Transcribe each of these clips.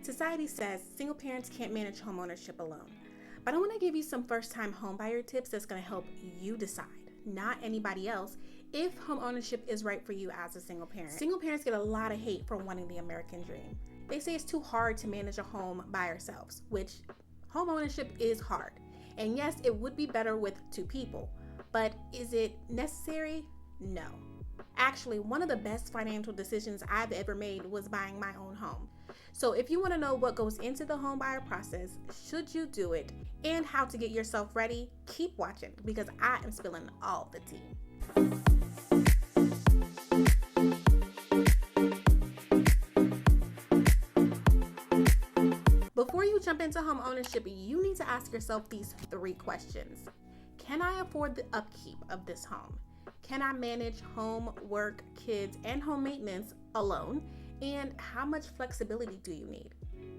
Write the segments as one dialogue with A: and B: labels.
A: Society says single parents can't manage homeownership alone. But I want to give you some first-time homebuyer tips that's going to help you decide, not anybody else, if homeownership is right for you as a single parent. Single parents get a lot of hate for wanting the American dream. They say it's too hard to manage a home by ourselves, which homeownership is hard. And yes, it would be better with two people, but is it necessary? No. Actually, one of the best financial decisions I've ever made was buying my own home. So if you want to know what goes into the home buyer process, should you do it, and how to get yourself ready, keep watching because I am spilling all the tea. Before you jump into home ownership, you need to ask yourself these 3 questions. Can I afford the upkeep of this home? Can I manage home, work, kids, and home maintenance alone? And how much flexibility do you need?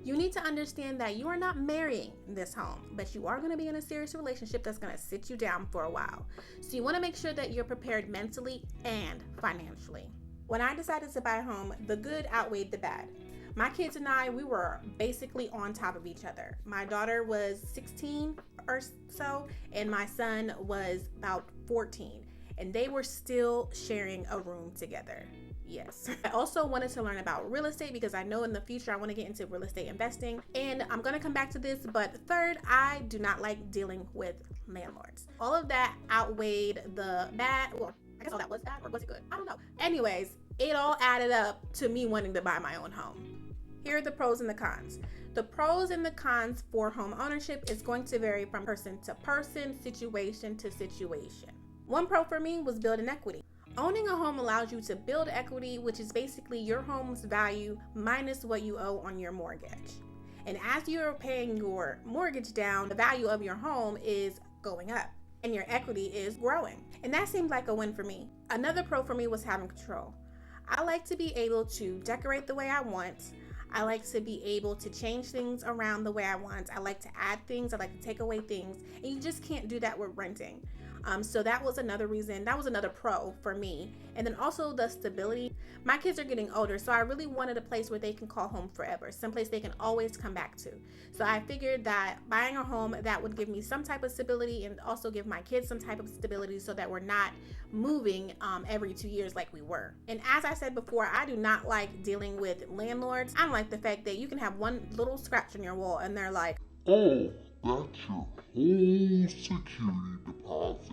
A: You need to understand that you are not marrying this home, but you are going to be in a serious relationship that's going to sit you down for a while. So you want to make sure that you're prepared mentally and financially. When I decided to buy a home, the good outweighed the bad. My kids and I, we were basically on top of each other. My daughter was 16 or so, and my son was about 14, and they were still sharing a room together. Yes. I also wanted to learn about real estate because I know in the future I want to get into real estate investing, and I'm going to come back to this, but third, I do not like dealing with landlords. All of that outweighed the bad. Well, I guess all that was bad, or was it good? I don't know. Anyways, it all added up to me wanting to buy my own home. Here are the pros and the cons. The pros and the cons for home ownership is going to vary from person to person, situation to situation. One pro for me was building equity. Owning a home allows you to build equity, which is basically your home's value minus what you owe on your mortgage. And as you're paying your mortgage down, the value of your home is going up and your equity is growing. And that seemed like a win for me. Another pro for me was having control. I like to be able to decorate the way I want. I like to be able to change things around the way I want. I like to add things. I like to take away things. And you just can't do that with renting. So that was another reason. That was another pro for me. And then also the stability. My kids are getting older, so I really wanted a place where they can call home forever, someplace they can always come back to. So I figured that buying a home that would give me some type of stability and also give my kids some type of stability so that we're not moving every 2 years like we were. And as I said before, I do not like dealing with landlords. I don't like the fact that you can have one little scratch on your wall and they're like,
B: "Oh, that's your whole security deposit."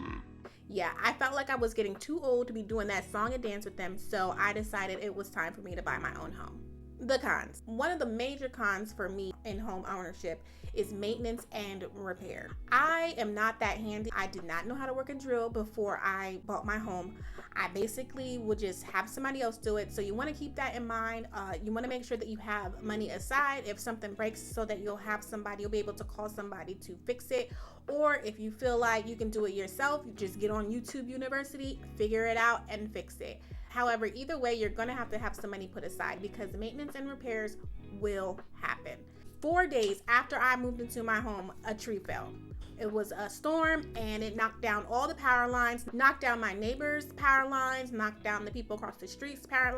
A: Yeah, I felt like I was getting too old to be doing that song and dance with them, so I decided it was time for me to buy my own home. The cons. One of the major cons for me in home ownership is maintenance and repair. I am not that handy. I did not know how to work a drill before I bought my home. I basically would just have somebody else do it. So you want to keep that in mind. You want to make sure that you have money aside if something breaks so that you'll be able to call somebody to fix it. Or if you feel like you can do it yourself, you just get on YouTube University, figure it out and fix it. However, either way, you're going to have some money put aside because maintenance and repairs will happen. 4 days after I moved into my home, a tree fell. It was a storm and it knocked down all the power lines, knocked down my neighbors' power lines, knocked down the people across the street's power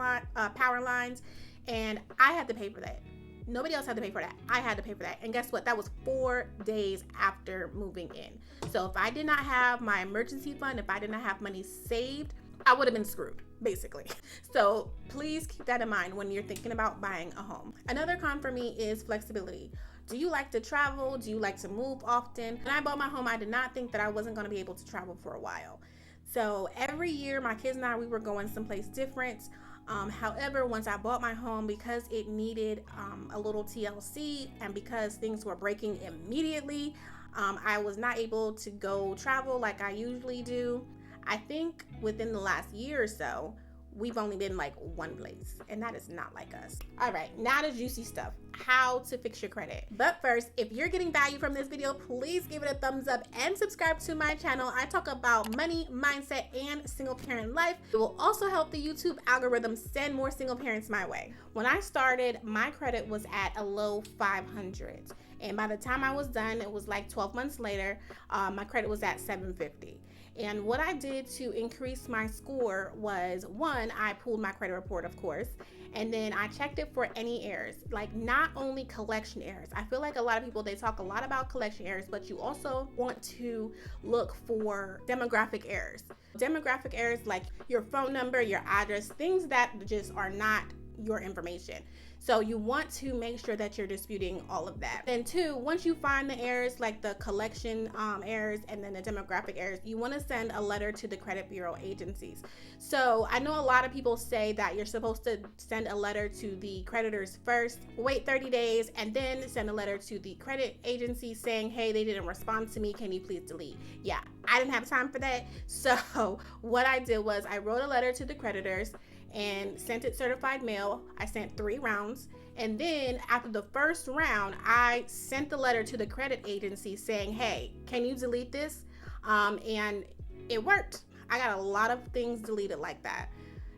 A: lines, and I had to pay for that. Nobody else had to pay for that. I had to pay for that. And guess what? That was 4 days after moving in. So if I did not have my emergency fund, if I did not have money saved, I would have been screwed, basically. So please keep that in mind when you're thinking about buying a home. Another con for me is flexibility. Do you like to travel? Do you like to move often? When I bought my home, I did not think that I wasn't going to be able to travel for a while. So every year, my kids and I, we were going someplace different. However, once I bought my home, because it needed a little TLC and because things were breaking immediately, I was not able to go travel like I usually do. I think within the last year or so, we've only been like one place, and that is not like us. All right, now the juicy stuff, how to fix your credit. But first, if you're getting value from this video, please give it a thumbs up and subscribe to my channel. I talk about money, mindset, and single parent life. It will also help the YouTube algorithm send more single parents my way. When I started, my credit was at a low 500s. And by the time I was done, it was like 12 months later, my credit was at 750. And what I did to increase my score was, one, I pulled my credit report, of course, and then I checked it for any errors, like not not only collection errors. I feel like a lot of people, they talk a lot about collection errors, but you also want to look for demographic errors. Demographic errors like your phone number, your address, things that just are not your information. So you want to make sure that you're disputing all of that. Then two, once you find the errors like the collection errors and then the demographic errors, you want to send a letter to the credit bureau agencies. So I know a lot of people say that you're supposed to send a letter to the creditors first, wait 30 days, and then send a letter to the credit agency saying, hey, they didn't respond to me, can you please delete? Yeah, I didn't have time for that. So what I did was I wrote a letter to the creditors and sent it certified mail. I sent 3 rounds. And then after the first round, I sent the letter to the credit agency saying, hey, can you delete this? And it worked. I got a lot of things deleted like that.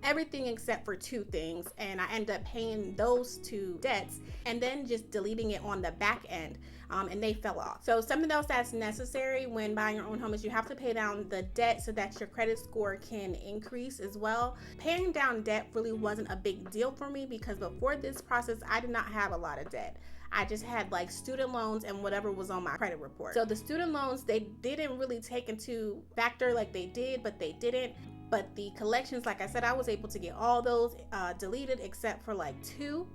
A: Everything except for 2 things. And I ended up paying those 2 debts and then just deleting it on the back end. And they fell off. So something else that's necessary when buying your own home is you have to pay down the debt so that your credit score can increase as well. Paying down debt really wasn't a big deal for me because before this process, I did not have a lot of debt. I just had like student loans and whatever was on my credit report. So the student loans, they didn't really take into factor like they did, but they didn't. But the collections, like I said, I was able to get all those deleted except for like 2.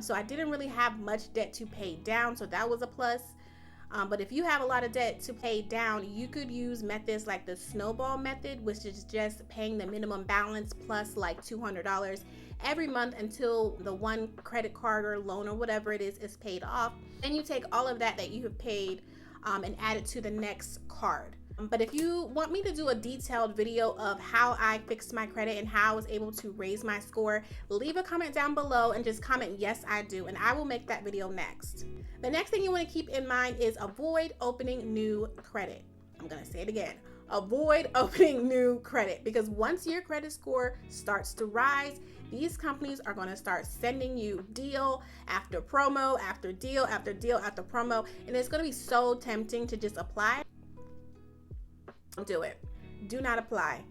A: So I didn't really have much debt to pay down, so that was a plus. But if you have a lot of debt to pay down, you could use methods like the snowball method, which is just paying the minimum balance plus like $200 every month until the one credit card or loan or whatever it is paid off. Then you take all of that you have paid and add it to the next card. But if you want me to do a detailed video of how I fixed my credit and how I was able to raise my score, leave a comment down below and just comment, yes, I do, and I will make that video next. The next thing you want to keep in mind is avoid opening new credit. I'm going to say it again. Avoid opening new credit, because once your credit score starts to rise, these companies are going to start sending you deal after promo, after deal, after deal, after promo, and it's going to be so tempting to just apply. Don't do it. Do not apply.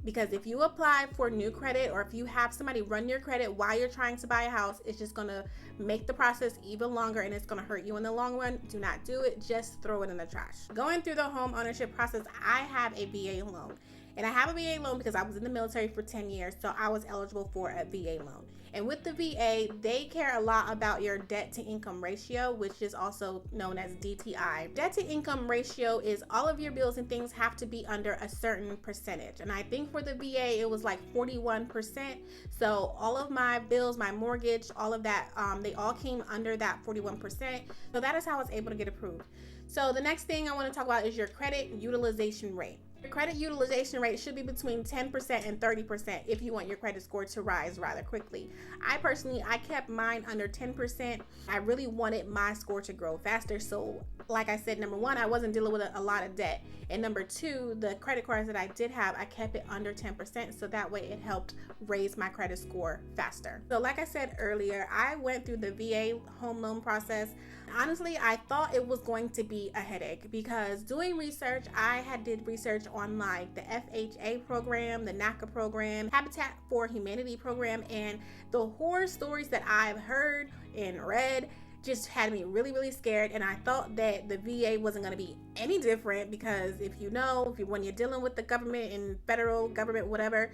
A: Because if you apply for new credit or if you have somebody run your credit while you're trying to buy a house, it's just going to make the process even longer and it's going to hurt you in the long run. Do not do it. Just throw it in the trash. Going through the home ownership process, I have a VA loan. And I have a VA loan because I was in the military for 10 years, so I was eligible for a VA loan. And with the VA, they care a lot about your debt to income ratio, which is also known as DTI. Debt to income ratio is all of your bills and things have to be under a certain percentage. And I think for the VA, it was like 41%. So all of my bills, my mortgage, all of that, they all came under that 41%. So that is how I was able to get approved. So the next thing I want to talk about is your credit utilization rate. Your credit utilization rate should be between 10% and 30% if you want your credit score to rise rather quickly. I kept mine under 10%. I really wanted my score to grow faster. So like I said, number 1, I wasn't dealing with a lot of debt. And number 2, the credit cards that I did have, I kept it under 10%. So that way it helped raise my credit score faster. So like I said earlier, I went through the VA home loan process. Honestly, I thought it was going to be a headache because doing research, I did research on like the FHA program, the NACA program, Habitat for Humanity program, and the horror stories that I've heard and read just had me really, really scared. And I thought that the VA wasn't going to be any different because when you're dealing with the government and federal government, whatever,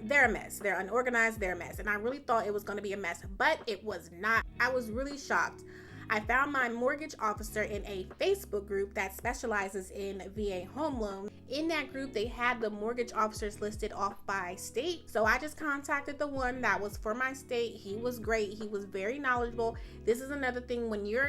A: they're a mess. They're unorganized, they're a mess. And I really thought it was going to be a mess, but it was not. I was really shocked. I found my mortgage officer in a Facebook group that specializes in VA home loans. In that group, they had the mortgage officers listed off by state. So I just contacted the one that was for my state. He was great. He was very knowledgeable. This is another thing when you're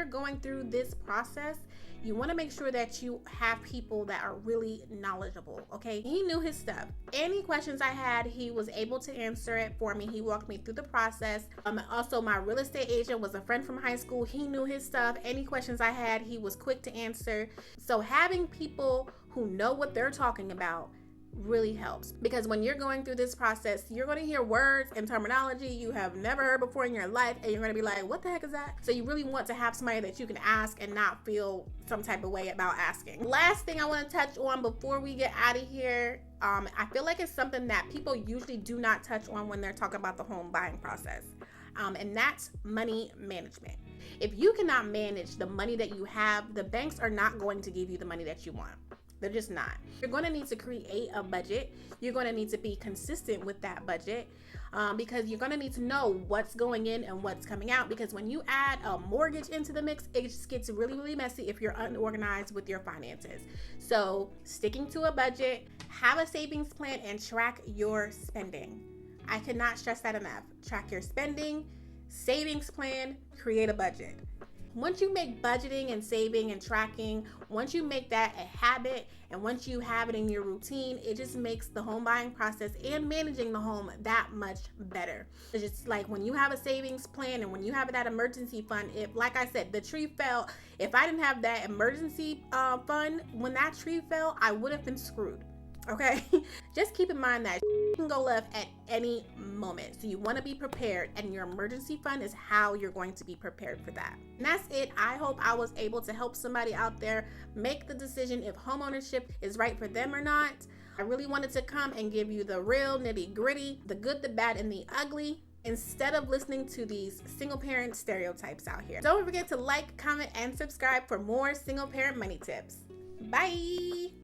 A: going through this process, you want to make sure that you have people that are really knowledgeable, okay? He knew his stuff. Any questions I had, he was able to answer it for me. He walked me through the process. Also, my real estate agent was a friend from high school. He knew his stuff. Any questions I had, he was quick to answer. So having people who know what they're talking about really helps, because when you're going through this process, you're going to hear words and terminology you have never heard before in your life, and you're going to be like, what the heck is that? So you really want to have somebody that you can ask and not feel some type of way about asking. Last thing I want to touch on before we get out of here, I feel like it's something that people usually do not touch on when they're talking about the home buying process. and that's money management. If you cannot manage the money that you have, the banks are not going to give you the money that you want. They're just not. You're going to need to create a budget. You're going to need to be consistent with that budget, because you're going to need to know what's going in and what's coming out, because when you add a mortgage into the mix, it just gets really, really messy if you're unorganized with your finances. So sticking to a budget, have a savings plan, and track your spending. I cannot stress that enough. Track your spending, savings plan, create a budget. Once you make budgeting and saving and tracking, once you make that a habit, and once you have it in your routine, it just makes the home buying process and managing the home that much better. It's just like when you have a savings plan and when you have that emergency fund, if, like I said, the tree fell, if I didn't have that emergency fund, when that tree fell, I would have been screwed. Okay? Just keep in mind that can go left at any moment. So you want to be prepared, and your emergency fund is how you're going to be prepared for that. And that's it. I hope I was able to help somebody out there make the decision if homeownership is right for them or not. I really wanted to come and give you the real nitty-gritty, the good, the bad, and the ugly, instead of listening to these single parent stereotypes out here. Don't forget to like, comment, and subscribe for more single parent money tips. Bye.